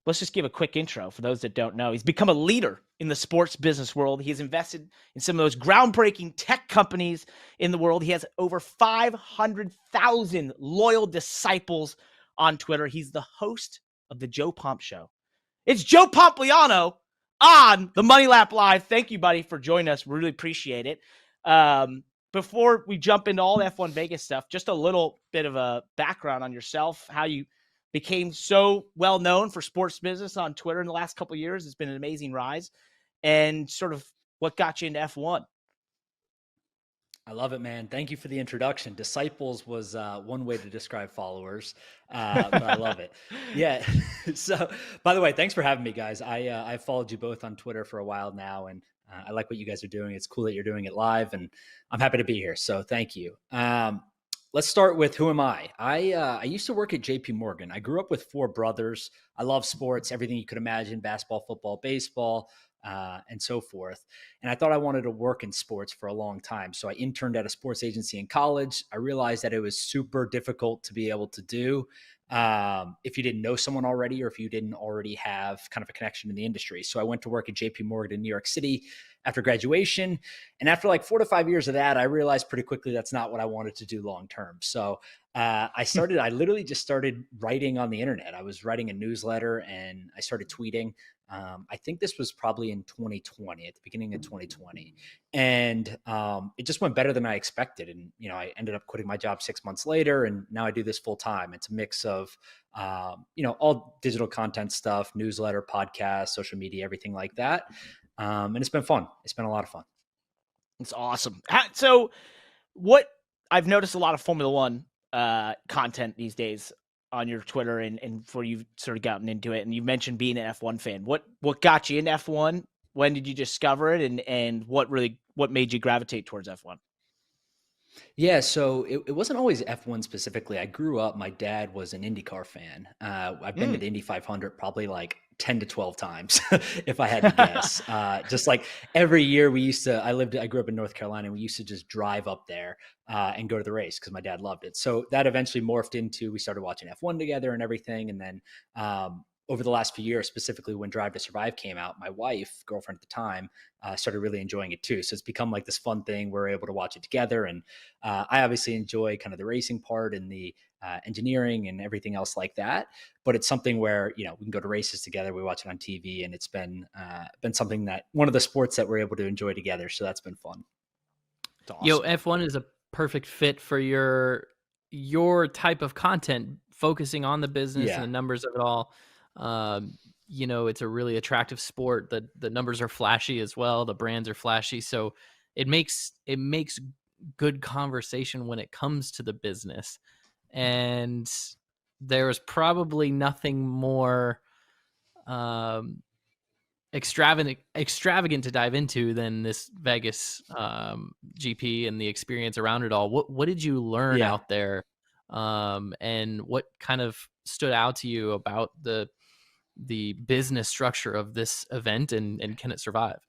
let's just give a quick intro for those that don't know. He's become a leader in the sports business world. He has invested in some of those groundbreaking tech companies in the world. He has over 500,000 loyal disciples on Twitter. He's the host of the Joe Pomp Show. It's Joe Pompliano on the Money Lap Live. Thank you, buddy, for joining us. We really appreciate it. Before we jump into all the F1 Vegas stuff, just a little bit of a background on yourself, how you became so well known for sports business on Twitter in the last couple of years. It's been an amazing rise, and sort of what got you into F1. I love it, man. Thank you for the introduction. Disciples was one way to describe followers, but I love it. Yeah. So, by the way, thanks for having me, guys. I've followed you both on Twitter for a while now, and I like what you guys are doing. It's cool that you're doing it live, and I'm happy to be here. So thank you. Let's start with who am I? I used to work at JP Morgan. I grew up with four brothers. I love sports, everything you could imagine, basketball, football, baseball, and so forth. And I thought I wanted to work in sports for a long time. So I interned at a sports agency in college. I realized that it was super difficult to be able to do if you didn't know someone already, or if you didn't already have kind of a connection in the industry. So I went to work at JP Morgan in New York City after graduation. And after like 4 to 5 years of that, I realized pretty quickly that's not what I wanted to do long term. So I literally just started writing on the internet. I was writing a newsletter and I started tweeting. I think this was probably in 2020, at the beginning of 2020. And it just went better than I expected. And, I ended up quitting my job 6 months later, and now I do this full time. It's a mix of, all digital content stuff, newsletter, podcast, social media, everything like that. And it's been fun. It's been a lot of fun. It's awesome. So what I've noticed a lot of Formula One content these days on your Twitter and before you've sort of gotten into it. And you mentioned being an F1 fan. What got you into F1? When did you discover it? And what made you gravitate towards F1? Yeah, so it wasn't always F1 specifically. I grew up, my dad was an IndyCar fan. I've been to the Indy 500 probably like 10 to 12 times, if I had to guess. Just like every year I grew up in North Carolina, and we used to just drive up there and go to the race because my dad loved it. So that eventually morphed into, we started watching F1 together and everything. And then over the last few years, specifically when Drive to Survive came out, my girlfriend at the time, started really enjoying it too. So it's become like this fun thing. We're able to watch it together. And I obviously enjoy kind of the racing part and the engineering and everything else like that. But it's something where, we can go to races together. We watch it on TV, and it's been something that one of the sports that we're able to enjoy together. So that's been fun. Awesome. F1 is a perfect fit for your type of content, focusing on the business and the numbers of it all. It's a really attractive sport. The numbers are flashy as well. The brands are flashy. So it makes good conversation when it comes to the business. And there is probably nothing more extravagant to dive into than this Vegas GP and the experience around it all. What did you learn out there? And what kind of stood out to you about the business structure of this event, and can it survive?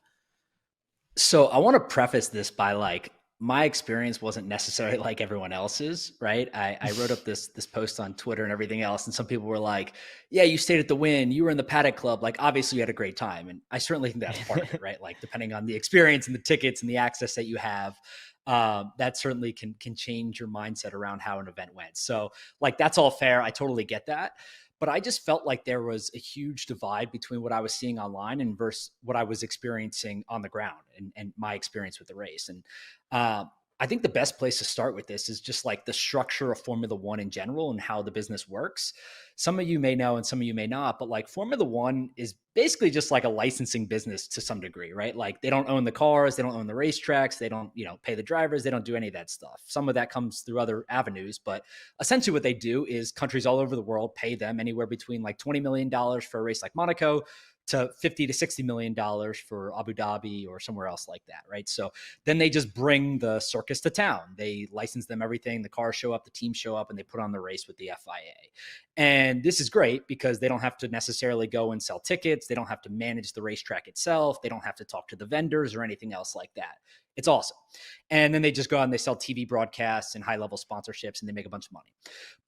So I want to preface this by like, my experience wasn't necessarily like everyone else's, right? I wrote up this post on Twitter and everything else, and some people were like, yeah, you stayed at the Wynn, you were in the Paddock Club, like obviously you had a great time. And I certainly think that's part of it, right? Like depending on the experience and the tickets and the access that you have, that certainly can change your mindset around how an event went. So like, that's all fair. I totally get that. But I just felt like there was a huge divide between what I was seeing online and versus what I was experiencing on the ground and my experience with the race. And I think the best place to start with this is just like the structure of Formula One in general and how the business works. Some of you may know and some of you may not, but like Formula One is basically just like a licensing business to some degree, right? Like they don't own the cars, they don't own the racetracks, they don't, pay the drivers, they don't do any of that stuff. Some of that comes through other avenues, but essentially what they do is countries all over the world pay them anywhere between like $20 million for a race like Monaco to $50 to $60 million for Abu Dhabi or somewhere else like that, right? So then they just bring the circus to town. They license them everything. The cars show up, the teams show up, and they put on the race with the FIA. And this is great because they don't have to necessarily go and sell tickets. They don't have to manage the racetrack itself. They don't have to talk to the vendors or anything else like that. It's awesome. And then they just go out and they sell TV broadcasts and high-level sponsorships, and they make a bunch of money.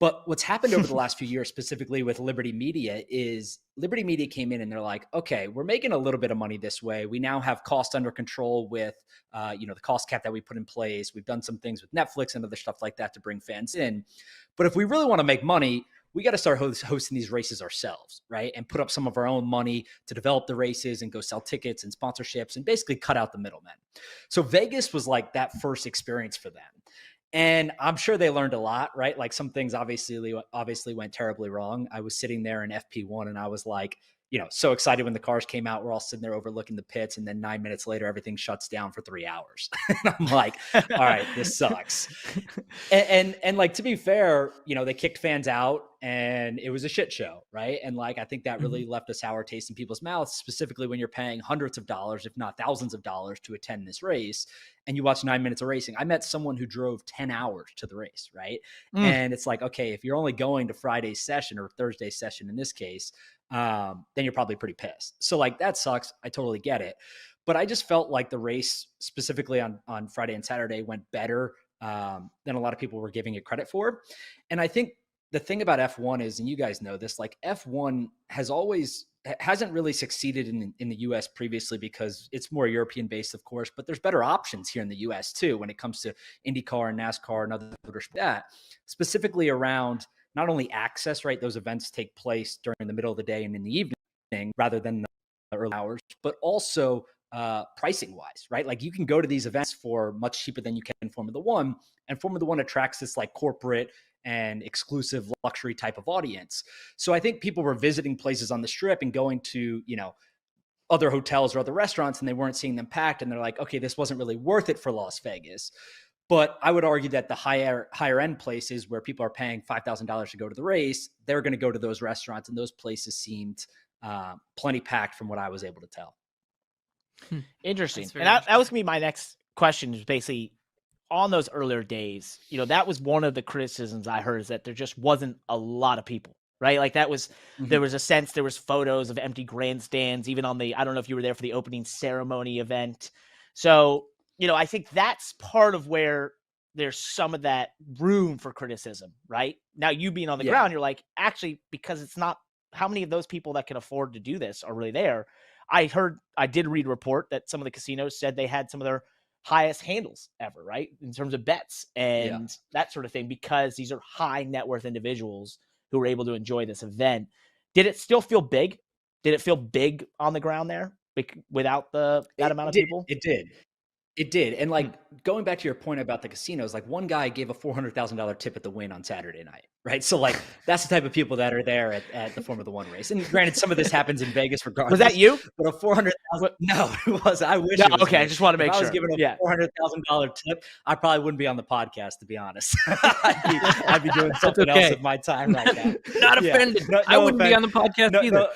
But what's happened over the last few years, specifically with Liberty Media, is Liberty Media came in and they're like, okay, we're making a little bit of money this way. We now have cost under control with, the cost cap that we put in place. We've done some things with Netflix and other stuff like that to bring fans in. But if we really want to make money, we got to start hosting these races ourselves, right? And put up some of our own money to develop the races and go sell tickets and sponsorships and basically cut out the middlemen. So Vegas was like that first experience for them. And I'm sure they learned a lot, right? Like some things obviously went terribly wrong. I was sitting there in FP1 and I was like, so excited when the cars came out. We're all sitting there overlooking the pits. And then 9 minutes later, everything shuts down for 3 hours. And I'm like, all right, this sucks. And like, to be fair, they kicked fans out and it was a shit show, right? And like, I think that really left a sour taste in people's mouths, specifically when you're paying hundreds of dollars, if not thousands of dollars to attend this race and you watch 9 minutes of racing. I met someone who drove 10 hours to the race, right? And it's like, okay, if you're only going to Friday's session or Thursday's session in this case, then you're probably pretty pissed. So like, that sucks. I totally get it. But I just felt like the race specifically on Friday and Saturday went better than a lot of people were giving it credit for. And I think the thing about F1 is, and you guys know this, like F1 hasn't really succeeded in the US previously because it's more European based, of course, but there's better options here in the US too when it comes to IndyCar and NASCAR and other motorsports, that specifically around not only access, right? Those events take place during the middle of the day and in the evening rather than the early hours, but also pricing wise, right? Like you can go to these events for much cheaper than you can in Formula One, and Formula One attracts this like corporate and exclusive luxury type of audience. So I think people were visiting places on the strip and going to, other hotels or other restaurants, and they weren't seeing them packed. And they're like, okay, this wasn't really worth it for Las Vegas. But I would argue that the higher end places where people are paying $5,000 to go to the race, they're going to go to those restaurants, and those places seemed plenty packed from what I was able to tell. Interesting. And that was going to be my next question, is basically on those earlier days, that was one of the criticisms I heard, is that there just wasn't a lot of people, right? Like that was, there was a sense, there was photos of empty grandstands, even on I don't know if you were there for the opening ceremony event. So, I think that's part of where there's some of that room for criticism, right? Now, you being on the ground, you're like, actually, because it's not, how many of those people that can afford to do this are really there? I did read a report that some of the casinos said they had some of their highest handles ever, right? In terms of bets and that sort of thing, because these are high net worth individuals who were able to enjoy this event. Did it still feel big? Did it feel big on the ground there without that amount of people? It did. It did. And like going back to your point about the casinos, like one guy gave a $400,000 tip at the win on Saturday night, right? So like that's the type of people that are there at the Formula One race. And granted, some of this happens in Vegas regardless. Was that you? But a $400,000? No, it was. I wish. No, it was okay, me. I just want to make if sure. I was given a $400,000 tip, I probably wouldn't be on the podcast, to be honest. I'd be doing something else with my time right now. Not offended. No I wouldn't be on the podcast either.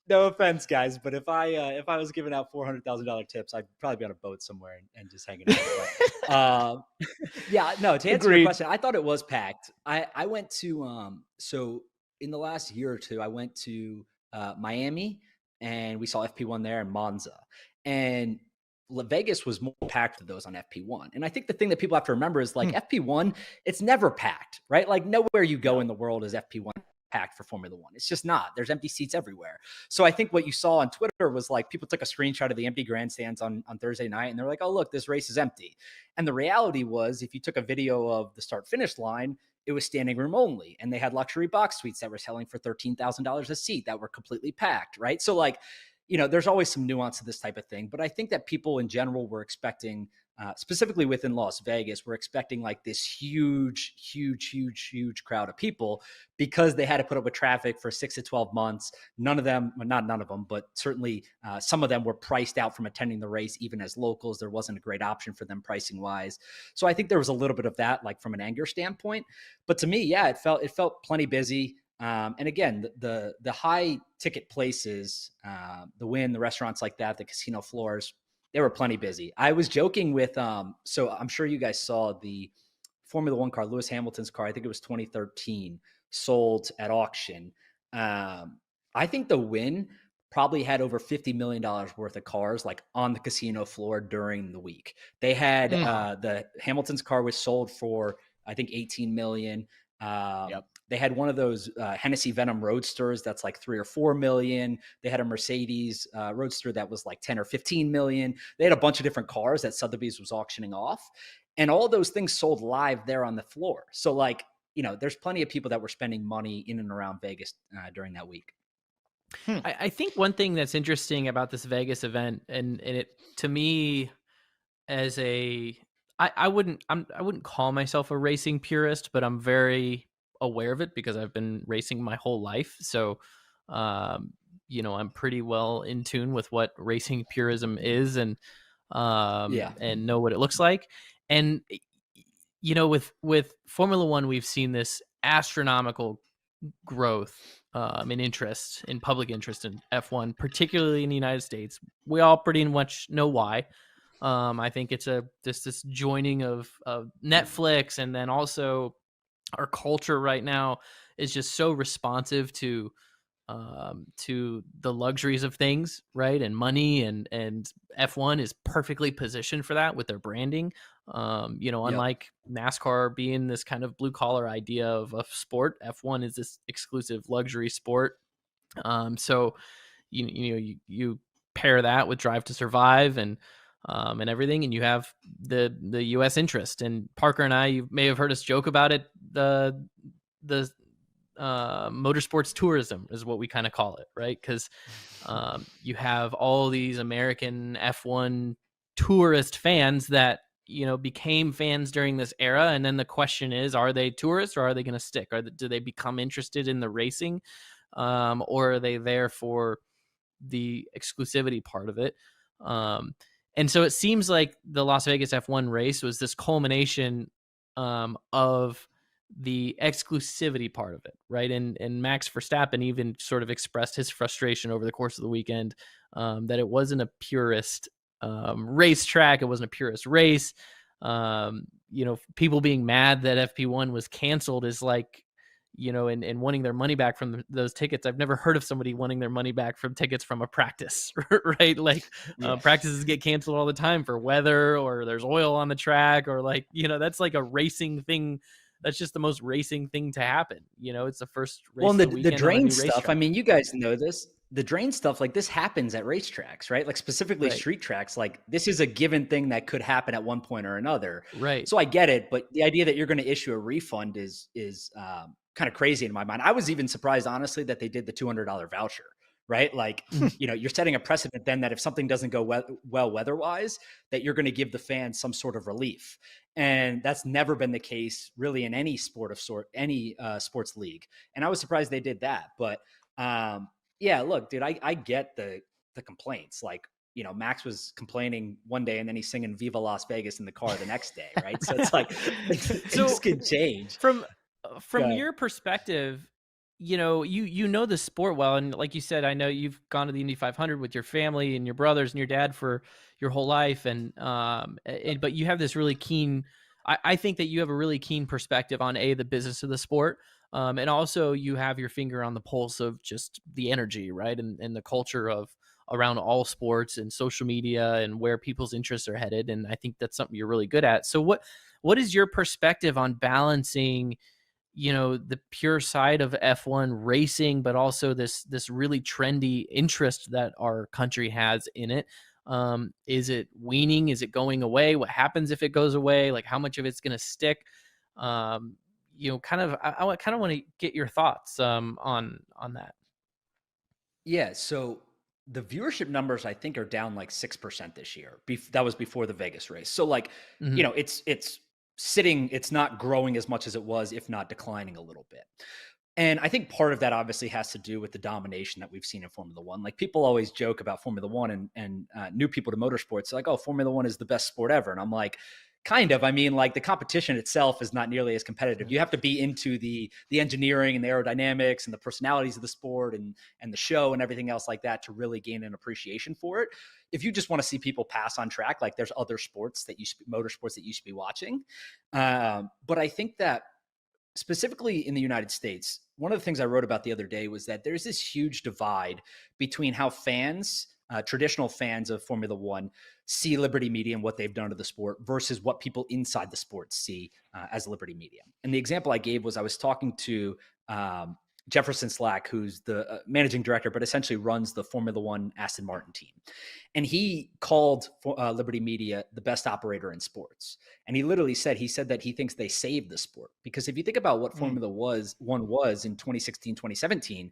No offense, guys, but if I was giving out $400,000 tips, I'd probably be on a boat somewhere and just hanging out. To answer your question, I thought it was packed. I went to so in the last year or two, I went to Miami, and we saw FP1 there, and Monza, and Vegas was more packed than those on FP1. And I think the thing that people have to remember is like FP1, it's never packed, right? Like nowhere you go in the world is FP1 packed for Formula One. It's just not. There's empty seats everywhere. So I think what you saw on Twitter was like people took a screenshot of the empty grandstands on Thursday night, and they're like, oh, look, this race is empty. And the reality was, if you took a video of the start finish line, it was standing room only. And they had luxury box suites that were selling for $13,000 a seat that were completely packed, right? So like, there's always some nuance to this type of thing. But I think that people in general were expecting, specifically within Las Vegas, we're expecting like this huge crowd of people because they had to put up with traffic for 6 to 12 months. None of them, well, not none of them, but certainly some of them were priced out from attending the race, even as locals. There wasn't a great option for them pricing wise. So I think there was a little bit of that, like from an anger standpoint. But to me, it felt plenty busy. And again, the high ticket places, the Wynn, the restaurants like that, the casino floors, they were plenty busy. I was joking with, so I'm sure you guys saw the Formula One car, Lewis Hamilton's car. I think it was 2013, sold at auction. I think the Wynn probably had over $50 million worth of cars like on the casino floor during the week. They had the Hamilton's car was sold for, I think, 18 million. They had one of those Hennessy Venom Roadsters that's like 3 or 4 million. They had a Mercedes Roadster that was like 10 or 15 million. They had a bunch of different cars that Sotheby's was auctioning off. And all those things sold live there on the floor. So like, you know, there's plenty of people that were spending money in and around Vegas during that week. I think one thing that's interesting about this Vegas event, and it, to me, as I wouldn't call myself a racing purist, but I'm very aware of it because I've been racing my whole life. So, you know, I'm pretty well in tune with what racing purism is, and know what it looks like. And, you know, with Formula One, we've seen this astronomical growth in interest, in public interest in F1, particularly in the United States. We all pretty much know why. I think it's this joining of Netflix, and then also our culture right now is just so responsive to the luxuries of things, right? And money, and F1 is perfectly positioned for that with their branding. You know, unlike NASCAR being this kind of blue collar idea of a sport, F1 is this exclusive luxury sport. So you pair that with Drive to Survive and everything, and you have the U.S. interest. And Parker and I, you may have heard us joke about it, the motorsports tourism is what we kind of call it, right? Because you have all these American F1 tourist fans that, you know, became fans during this era, and then the question is, are they tourists or are they going to stick? Do they become interested in the racing, or are they there for the exclusivity part of it? And so it seems like the Las Vegas F1 race was this culmination of the exclusivity part of it, right? And Max Verstappen even sort of expressed his frustration over the course of the weekend, that it wasn't a purist racetrack, it wasn't a purist race. You know, people being mad that FP1 was canceled is like, you know, and wanting their money back from those tickets. I've never heard of somebody wanting their money back from tickets from a practice, right? Like practices get canceled all the time for weather, or there's oil on the track, or like, you know, that's like a racing thing. That's just the most racing thing to happen. You know, it's the first race. Well, and the drain stuff, I mean, you guys know this. The drain stuff, like this happens at racetracks, right? Like specifically street tracks. Like this is a given thing that could happen at one point or another. Right. So I get it, but the idea that you're going to issue a refund is kind of crazy in my mind. I was even surprised, honestly, that they did the $200 voucher, right? Like, you know, you're setting a precedent then that if something doesn't go well weather-wise, that you're going to give the fans some sort of relief. And that's never been the case really in any sports league. And I was surprised they did that. But yeah, look, dude, I get the complaints. Like, you know, Max was complaining one day and then he's singing Viva Las Vegas in the car the next day, right? So it's like, things can change. From your perspective, you know, you know the sport well, and like you said, I know you've gone to the Indy 500 with your family and your brothers and your dad for your whole life, and but you have this really keen. I think that you have a really keen perspective on the business of the sport, and also you have your finger on the pulse of just the energy, right, and the culture of around all sports and social media and where people's interests are headed, and I think that's something you're really good at. So what is your perspective on balancing, you know, the pure side of F1 racing, but also this really trendy interest that our country has in it? Is it weaning? Is it going away? What happens if it goes away? Like, how much of it's going to stick? You know, kind of, I kind of want to get your thoughts on that. Yeah. So the viewership numbers, I think, are down like 6% this year. That was before the Vegas race. So like, you know, it's sitting, it's not growing as much as it was, if not declining a little bit. And I think part of that obviously has to do with the domination that we've seen in Formula One. Like people always joke about Formula One and new people to motorsports, like, oh, Formula One is the best sport ever. And I'm like, kind of. I mean, like the competition itself is not nearly as competitive. You have to be into the engineering and the aerodynamics and the personalities of the sport and the show and everything else like that to really gain an appreciation for it. If you just want to see people pass on track, like there's other sports that motorsports that you should be watching. But I think that specifically in the United States, one of the things I wrote about the other day was that there's this huge divide between how fans, traditional fans of Formula One, see Liberty Media and what they've done to the sport versus what people inside the sport see as Liberty Media. And the example I gave was I was talking to Jefferson Slack, who's the managing director, but essentially runs the Formula One Aston Martin team. And he called Liberty Media the best operator in sports. And he literally said, that he thinks they saved the sport. Because if you think about what Formula One was in 2016, 2017,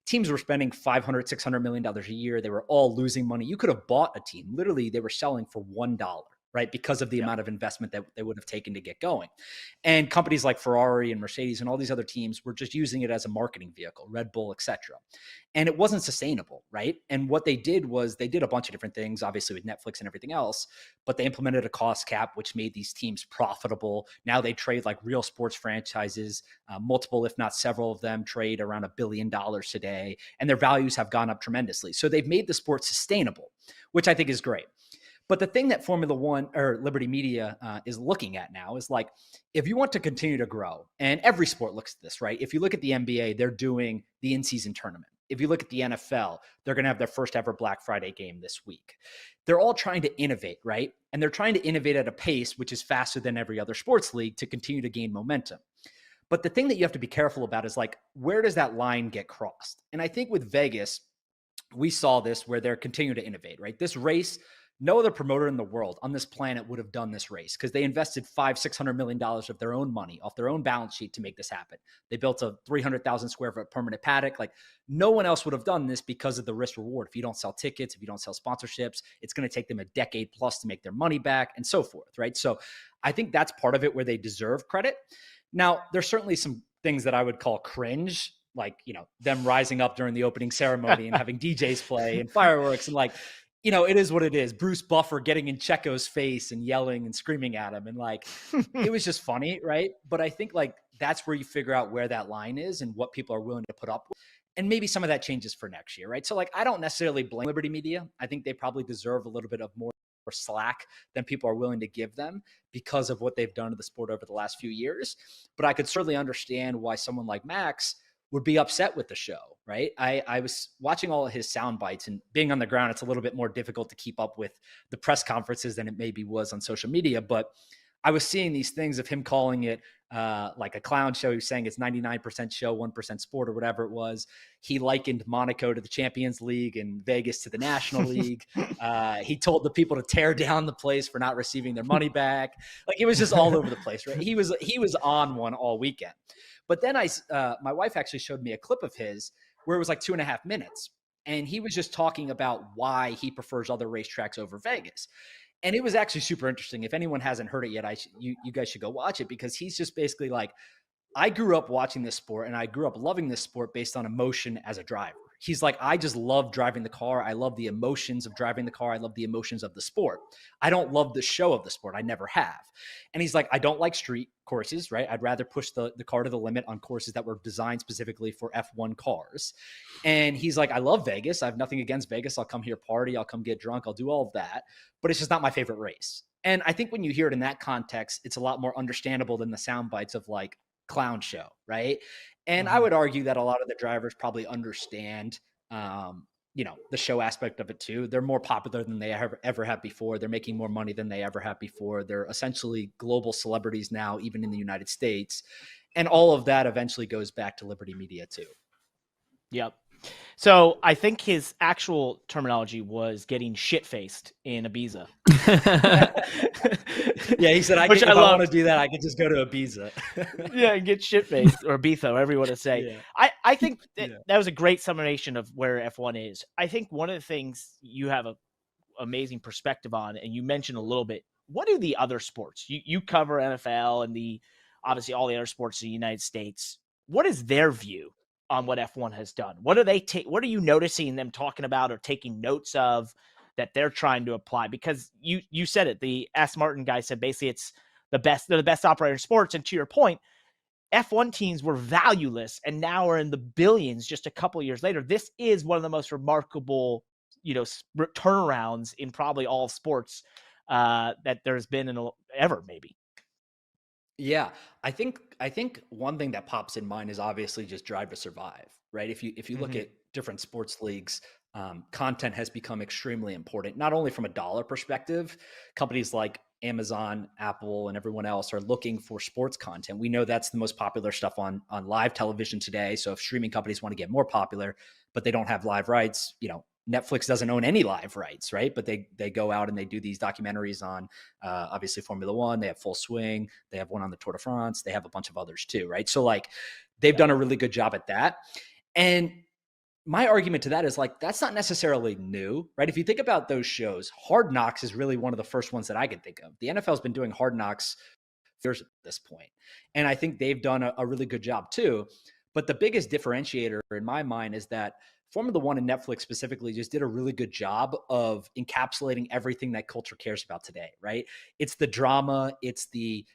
teams were spending $500, $600 million a year. They were all losing money. You could have bought a team. Literally, they were selling for $1. Right? Because of the amount of investment that they would have taken to get going. And companies like Ferrari and Mercedes and all these other teams were just using it as a marketing vehicle, Red Bull, etc. And it wasn't sustainable, right? And what they did was they did a bunch of different things, obviously with Netflix and everything else, but they implemented a cost cap, which made these teams profitable. Now they trade like real sports franchises, multiple, if not several of them trade around $1 billion today, and their values have gone up tremendously. So they've made the sport sustainable, which I think is great. But the thing that Formula One or Liberty Media is looking at now is like, if you want to continue to grow, and every sport looks at this, right? If you look at the NBA, they're doing the in-season tournament. If you look at the NFL, they're going to have their first ever Black Friday game this week. They're all trying to innovate, right? And they're trying to innovate at a pace which is faster than every other sports league to continue to gain momentum. But the thing that you have to be careful about is like, where does that line get crossed? And I think with Vegas, we saw this where they're continuing to innovate, right? This race, no other promoter in the world on this planet would have done this race because they invested $500-600 million of their own money off their own balance sheet to make this happen. They built a 300,000 square foot permanent paddock. Like no one else would have done this because of the risk reward. If you don't sell tickets, if you don't sell sponsorships, it's going to take them a decade plus to make their money back and so forth, right? So I think that's part of it where they deserve credit. Now, there's certainly some things that I would call cringe, like, you know, them rising up during the opening ceremony and having DJs play and fireworks and like, you know, it is what it is. Bruce Buffer getting in Checo's face and yelling and screaming at him. And like, it was just funny, right? But I think like that's where you figure out where that line is and what people are willing to put up with. And maybe some of that changes for next year, right? So like, I don't necessarily blame Liberty Media. I think they probably deserve a little bit of more slack than people are willing to give them because of what they've done to the sport over the last few years. But I could certainly understand why someone like Max would be upset with the show, right? I was watching all of his sound bites, and being on the ground, it's a little bit more difficult to keep up with the press conferences than it maybe was on social media. But I was seeing these things of him calling it like a clown show. He was saying it's 99% show, 1% sport, or whatever it was. He likened Monaco to the Champions League and Vegas to the National League. He told the people to tear down the place for not receiving their money back. Like it was just all over the place, right? He was on one all weekend. But then my wife actually showed me a clip of his where it was like 2.5 minutes. And he was just talking about why he prefers other racetracks over Vegas. And it was actually super interesting. If anyone hasn't heard it yet, you guys should go watch it, because he's just basically like, I grew up watching this sport and I grew up loving this sport based on emotion as a driver. He's like, I just love driving the car. I love the emotions of driving the car. I love the emotions of the sport. I don't love the show of the sport. I never have. And he's like, I don't like street courses, right? I'd rather push the car to the limit on courses that were designed specifically for F1 cars. And he's like, I love Vegas. I have nothing against Vegas. I'll come here party. I'll come get drunk. I'll do all of that. But it's just not my favorite race. And I think when you hear it in that context, it's a lot more understandable than the sound bites of like clown show, right? And I would argue that a lot of the drivers probably understand, you know, the show aspect of it too. They're more popular than they ever have before. They're making more money than they ever have before. They're essentially global celebrities now, even in the United States. And all of that eventually goes back to Liberty Media too. Yep. So I think his actual terminology was getting shit-faced in Ibiza. Yeah, he said, if I want to do that, I could just go to Ibiza. Yeah, get shit-faced, or Ibiza, whatever you want to say. Yeah. I think that was a great summation of where F1 is. I think one of the things you have an amazing perspective on, and you mentioned a little bit, what do the other sports? You cover NFL and obviously all the other sports in the United States. What is their view on what F1 has done? What are you noticing them talking about or taking notes of that they're trying to apply? Because you said it, the Aston Martin guy said basically it's they're the best operator in sports. And to your point, F1 teams were valueless and now are in the billions just a couple of years later. This is one of the most remarkable, you know, turnarounds in probably all sports that there's been ever, maybe. Yeah, I think one thing that pops in mind is obviously just Drive to Survive, right? If you look Hmm. at different sports leagues, content has become extremely important. Not only from a dollar perspective, companies like Amazon, Apple, and everyone else are looking for sports content. We know that's the most popular stuff on live television today. So if streaming companies want to get more popular, but they don't have live rights, Netflix doesn't own any live rights, right? But they go out and they do these documentaries on obviously Formula One. They have Full Swing. They have one on the Tour de France. They have a bunch of others too, right? So like they've done a really good job at that. And my argument to that is like that's not necessarily new, right? If you think about those shows, Hard Knocks is really one of the first ones that I can think of. The NFL's been doing Hard Knocks years at this point, and I think they've done a really good job too. But the biggest differentiator in my mind is that Formula One and Netflix specifically just did a really good job of encapsulating everything that culture cares about today, right? It's the drama, it's the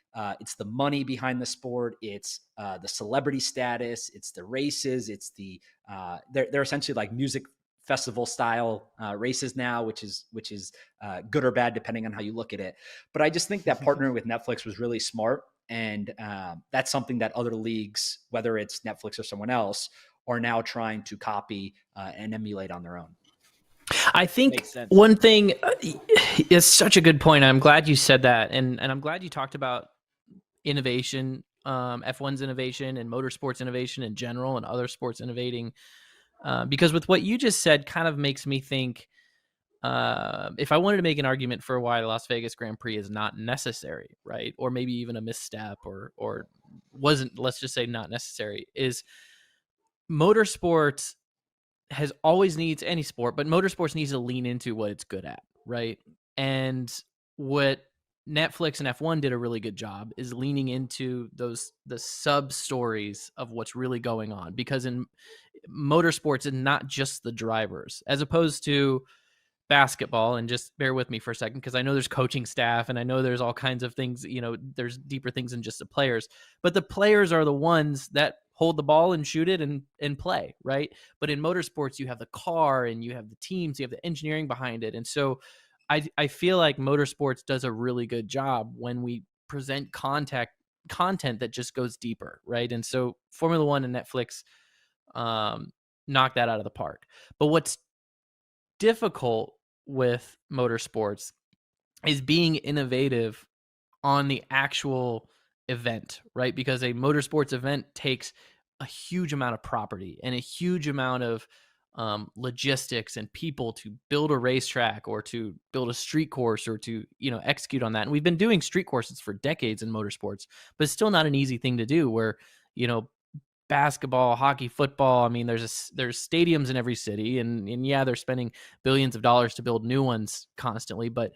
money behind the sport, it's the celebrity status, it's the races, it's they're essentially like music festival style races now, which is good or bad depending on how you look at it. But I just think that partnering with Netflix was really smart, and that's something that other leagues, whether it's Netflix or someone else, are now trying to copy and emulate on their own. I think Makes sense. one thing is such a good point. I'm glad you said that, and I'm glad you talked about innovation, F1's innovation, and motorsports innovation in general, and other sports innovating. Because with what you just said, kind of makes me think. If I wanted to make an argument for why the Las Vegas Grand Prix is not necessary, right, or maybe even a misstep, or wasn't, let's just say, not necessary, is motorsports has always needs any sport, but motorsports needs to lean into what it's good at, right? And what Netflix and F1 did a really good job is leaning into the sub stories of what's really going on, because in motorsports it's not just the drivers, as opposed to basketball. And just bear with me for a second, because I know there's coaching staff and I know there's all kinds of things, there's deeper things than just the players, but the players are the ones that hold the ball and shoot it and play, right? But in motorsports, you have the car and you have the teams, you have the engineering behind it. And so I feel like motorsports does a really good job when we present content that just goes deeper, right? And so Formula One and Netflix knock that out of the park. But what's difficult with motorsports is being innovative on the actual event, right? Because a motorsports event takes a huge amount of property and a huge amount of logistics and people to build a racetrack or to build a street course or to execute on that. And we've been doing street courses for decades in motorsports, but it's still not an easy thing to do. Where basketball, hockey, football, I mean, there's stadiums in every city, and yeah, they're spending billions of dollars to build new ones constantly, but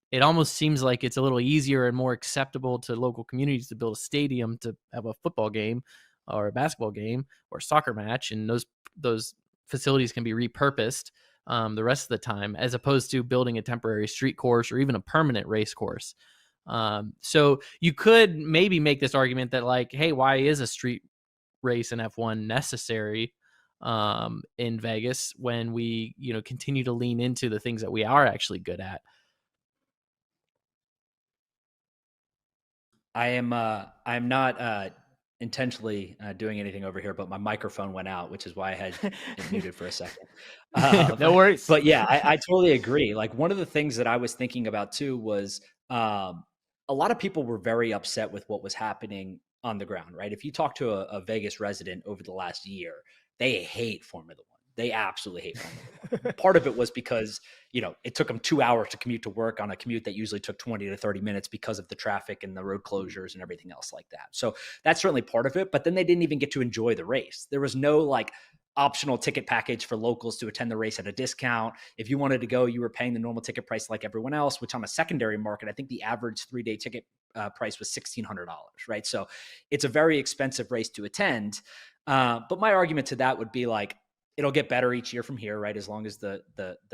it almost seems like it's a little easier and more acceptable to local communities to build a stadium to have a football game or a basketball game or a soccer match, and those facilities can be repurposed the rest of the time, as opposed to building a temporary street course or even a permanent race course. So you could maybe make this argument that, like, hey, why is a street race in F1 necessary in Vegas when we continue to lean into the things that we are actually good at? I'm not intentionally doing anything over here, but my microphone went out, which is why I had it muted for a second. No worries. But yeah, I totally agree. Like, one of the things that I was thinking about too was a lot of people were very upset with what was happening on the ground, right? If you talk to a Vegas resident over the last year, they hate Formula One. They absolutely hate Formula One. Part of it was because, it took them 2 hours to commute to work on a commute that usually took 20 to 30 minutes because of the traffic and the road closures and everything else like that. So that's certainly part of it. But then they didn't even get to enjoy the race. There was no like optional ticket package for locals to attend the race at a discount. If you wanted to go, you were paying the normal ticket price like everyone else, which on a secondary market, I think the average 3-day ticket price was $1,600, right? So it's a very expensive race to attend. But my argument to that would be like, it'll get better each year from here, right? As long as the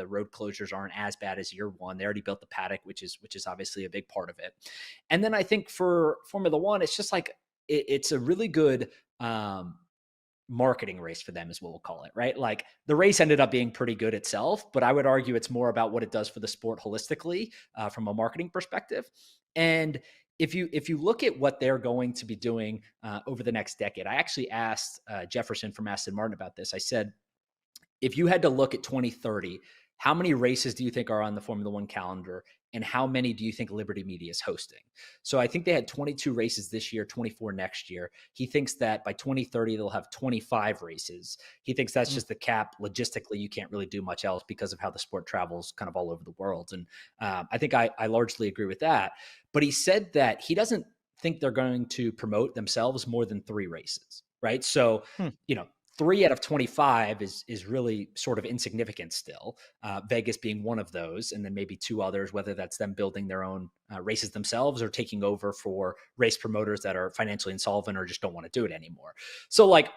road closures aren't as bad as year one. They already built the paddock, which is obviously a big part of it. And then I think for Formula One, it's just like it's a really good marketing race for them, is what we'll call it, right? Like, the race ended up being pretty good itself, but I would argue it's more about what it does for the sport holistically from a marketing perspective. And if you look at what they're going to be doing over the next decade, I actually asked Jefferson from Aston Martin about this. I said, if you had to look at 2030, how many races do you think are on the Formula One calendar? And how many do you think Liberty Media is hosting? So I think they had 22 races this year, 24 next year. He thinks that by 2030, they'll have 25 races. He thinks that's just the cap. Logistically, you can't really do much else because of how the sport travels kind of all over the world. And I think I largely agree with that. But he said that he doesn't think they're going to promote themselves more than 3 races, right? So, 3 out of 25 is really sort of insignificant still. Vegas being one of those, and then maybe 2 others, whether that's them building their own races themselves or taking over for race promoters that are financially insolvent or just don't want to do it anymore. So like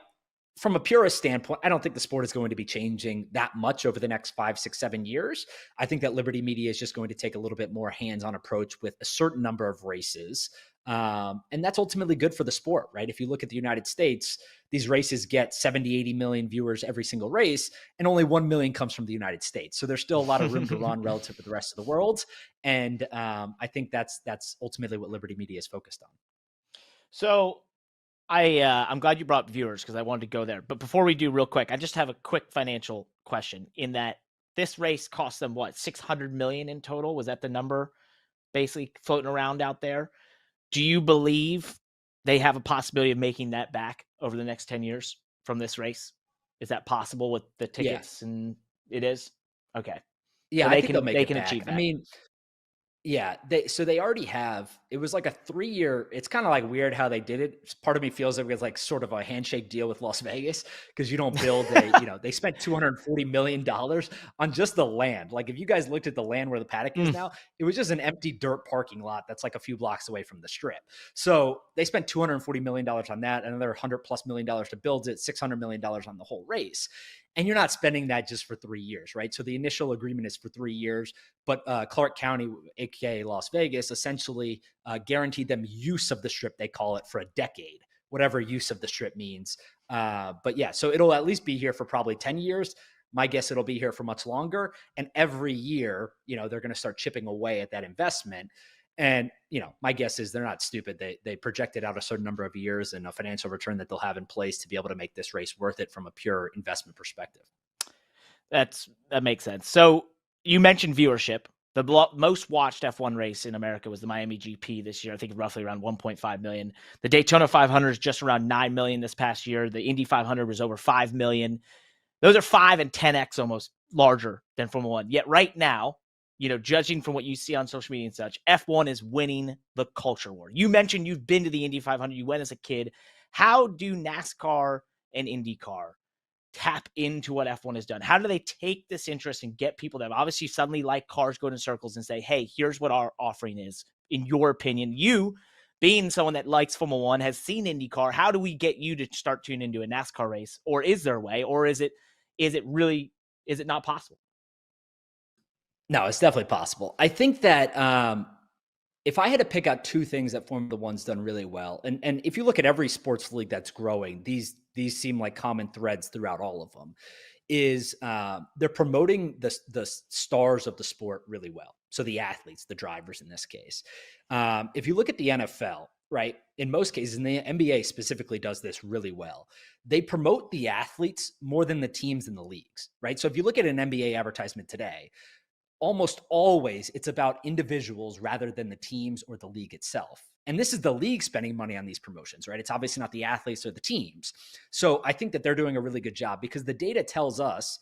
from a purist standpoint, I don't think the sport is going to be changing that much over the next 5, 6, 7 years. I think that Liberty Media is just going to take a little bit more hands-on approach with a certain number of races. And that's ultimately good for the sport, right? If you look at the United States, these races get 70, 80 million viewers every single race, and only 1 million comes from the United States. So there's still a lot of room to run relative to the rest of the world. And I think that's ultimately what Liberty Media is focused on. So I'm glad you brought viewers because I wanted to go there. But before we do, real quick, I just have a quick financial question in that this race cost them what, 600 million in total? Was that the number basically floating around out there? Do you believe they have a possibility of making that back over the next 10 years from this race? Is that possible with the tickets? Yeah. And it is? Okay. Yeah, so I think they'll make it back. Achieve that. I mean, yeah, they already have, it was like a 3-year, it's kind of like weird how they did it. Part of me feels like it was like sort of a handshake deal with Las Vegas because you don't build they spent $240 million on just the land. Like if you guys looked at the land where the paddock is now, it was just an empty dirt parking lot that's like a few blocks away from the strip. So they spent $240 million on that, another $100+ million to build it, $600 million on the whole race. And you're not spending that just for 3 years, right? So the initial agreement is for 3 years, but Clark County, aka Las Vegas, essentially guaranteed them use of the strip, they call it, for a decade, whatever use of the strip means. But yeah, so it'll at least be here for probably 10 years. My guess it'll be here for much longer. And every year, they're going to start chipping away at that investment. And, my guess is they're not stupid. They projected out a certain number of years and a financial return that they'll have in place to be able to make this race worth it from a pure investment perspective. That makes sense. So you mentioned viewership. The most watched F1 race in America was the Miami GP this year. I think roughly around 1.5 million. The Daytona 500 is just around 9 million this past year. The Indy 500 was over 5 million. Those are 5 and 10x almost larger than Formula One. Yet right now, judging from what you see on social media and such, F1 is winning the culture war. You mentioned you've been to the Indy 500. You went as a kid. How do NASCAR and IndyCar tap into what F1 has done? How do they take this interest and get people that obviously suddenly like cars going in circles and say, hey, here's what our offering is, in your opinion? You, being someone that likes Formula One, has seen IndyCar. How do we get you to start tuning into a NASCAR race? Or is there a way? Or is it not possible? No, it's definitely possible. I think that if I had to pick out 2 things that Formula One's done really well, and if you look at every sports league that's growing, these seem like common threads throughout all of them, is they're promoting the stars of the sport really well. So the athletes, the drivers in this case. If you look at the NFL, right, in most cases, and the NBA specifically does this really well, they promote the athletes more than the teams in the leagues, right? So if you look at an NBA advertisement today, almost always it's about individuals rather than the teams or the league itself. And this is the league spending money on these promotions, right? It's obviously not the athletes or the teams. So I think that they're doing a really good job because the data tells us,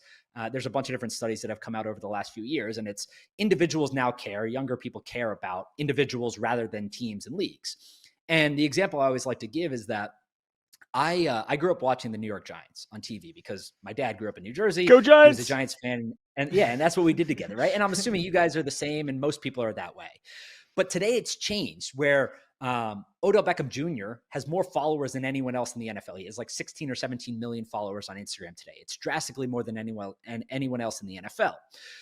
there's a bunch of different studies that have come out over the last few years, and it's individuals now care, younger people care about individuals rather than teams and leagues. And the example I always like to give is that I grew up watching the New York Giants on TV because my dad grew up in New Jersey. Go Giants! He was a Giants fan. And that's what we did together, right? And I'm assuming you guys are the same and most people are that way. But today it's changed where Odell Beckham Jr. has more followers than anyone else in the NFL. He has like 16 or 17 million followers on Instagram today. It's drastically more than anyone else in the NFL.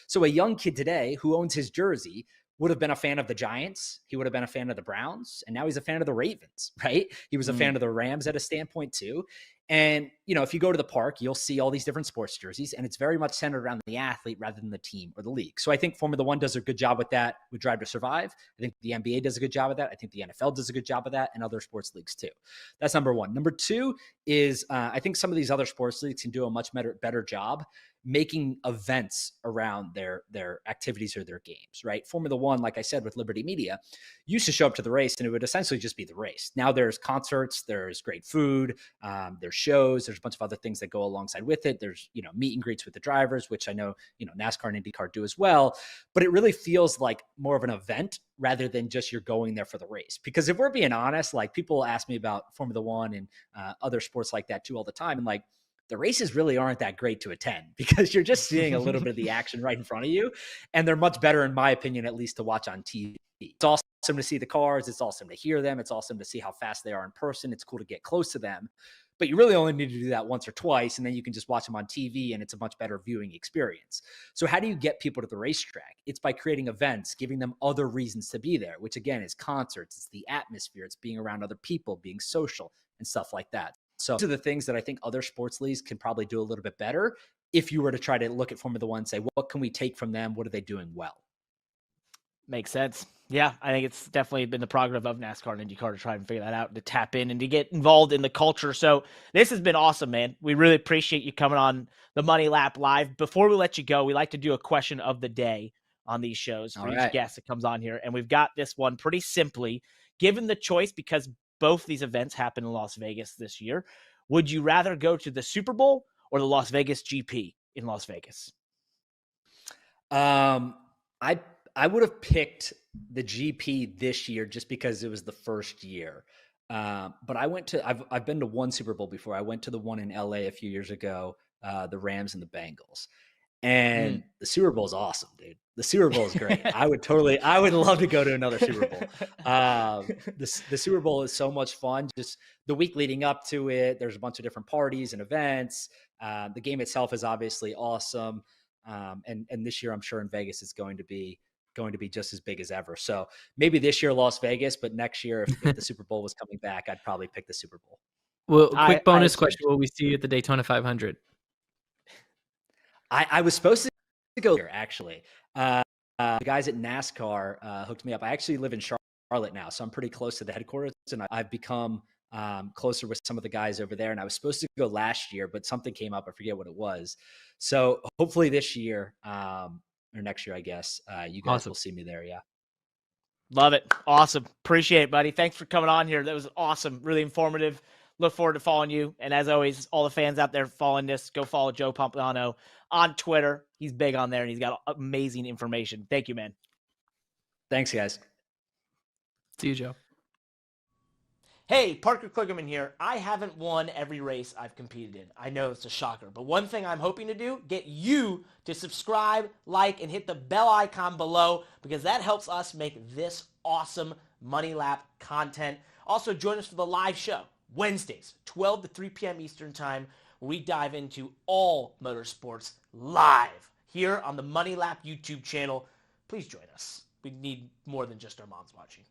So a young kid today who owns his jersey would have been a fan of the Giants. He would have been a fan of the Browns. And now he's a fan of the Ravens, right? He was a fan of the Rams at a standpoint too. And, you know, if you go to the park, you'll see all these different sports jerseys, and it's very much centered around the athlete rather than the team or the league. So I think Formula One does a good job with that with Drive to Survive. I think the NBA does a good job of that. I think the NFL does a good job of that, and other sports leagues too. That's number one. Number two is I think some of these other sports leagues can do a much better job making events around their activities or their games, right? Formula One, like I said, with Liberty Media, used to show up to the race and it would essentially just be the race. Now there's concerts, there's great food, there's shows, there's a bunch of other things that go alongside with it. There's, you know, meet and greets with the drivers, which I know, you know, NASCAR and IndyCar do as well. But it really feels like more of an event rather than just you're going there for the race. Because if we're being honest, like people ask me about Formula One and other sports like that too all the time. And like, the races really aren't that great to attend because you're just seeing a little bit of the action right in front of you. And they're much better, in my opinion, at least to watch on TV. It's awesome to see the cars. It's awesome to hear them. It's awesome to see how fast they are in person. It's cool to get close to them. But you really only need to do that once or twice, and then you can just watch them on TV, and it's a much better viewing experience. So how do you get people to the racetrack? It's by creating events, giving them other reasons to be there, which again is concerts. It's the atmosphere. It's being around other people, being social and stuff like that. So these are the things that I think other sports leagues can probably do a little bit better if you were to try to look at Formula One and say, what can we take from them? What are they doing well? Makes sense. Yeah, I think it's definitely been the prerogative of NASCAR and IndyCar to try and figure that out, to tap in and to get involved in the culture. So this has been awesome, man. We really appreciate you coming on the Money Lap Live. Before we let you go, we like to do a question of the day on these shows for each guest that comes on here. And we've got this one pretty simply. Given the choice, because both these events happen in Las Vegas this year, would you rather go to the Super Bowl or the Las Vegas GP in Las Vegas? I would have picked the GP this year just because it was the first year. But I've been to one Super Bowl before. I went to the one in LA a few years ago, the Rams and the Bengals. And the Super Bowl is awesome, dude. The Super Bowl is great. I would love to go to another Super Bowl. The Super Bowl is so much fun. Just the week leading up to it, there's a bunch of different parties and events. The game itself is obviously awesome. And this year, I'm sure in Vegas, it's going to be just as big as ever. So maybe this year, Las Vegas, but next year, if the Super Bowl was coming back, I'd probably pick the Super Bowl. Well, quick bonus question. Will we see you at the Daytona 500? I was supposed to go there, actually. The guys at NASCAR hooked me up. I actually live in Charlotte now, so I'm pretty close to the headquarters, and I've become closer with some of the guys over there. And I was supposed to go last year, but something came up. I forget what it was. So hopefully this year or next year, I guess, you guys will see me there. Yeah. Love it. Awesome. Appreciate it, buddy. Thanks for coming on here. That was awesome. Really informative. Look forward to following you. And as always, all the fans out there following this, go follow Joe Pompliano on Twitter. He's big on there, and he's got amazing information. Thank you, man. Thanks, guys. See you, Joe. Hey, Parker Kligerman here. I haven't won every race I've competed in. I know it's a shocker, but one thing I'm hoping to do, get you to subscribe, like, and hit the bell icon below, because that helps us make this awesome Money Lap content. Also, join us for the live show, Wednesdays, 12 to 3 p.m. Eastern Time, where we dive into all motorsports live here on the Money Lap YouTube channel. Please join us. We need more than just our moms watching.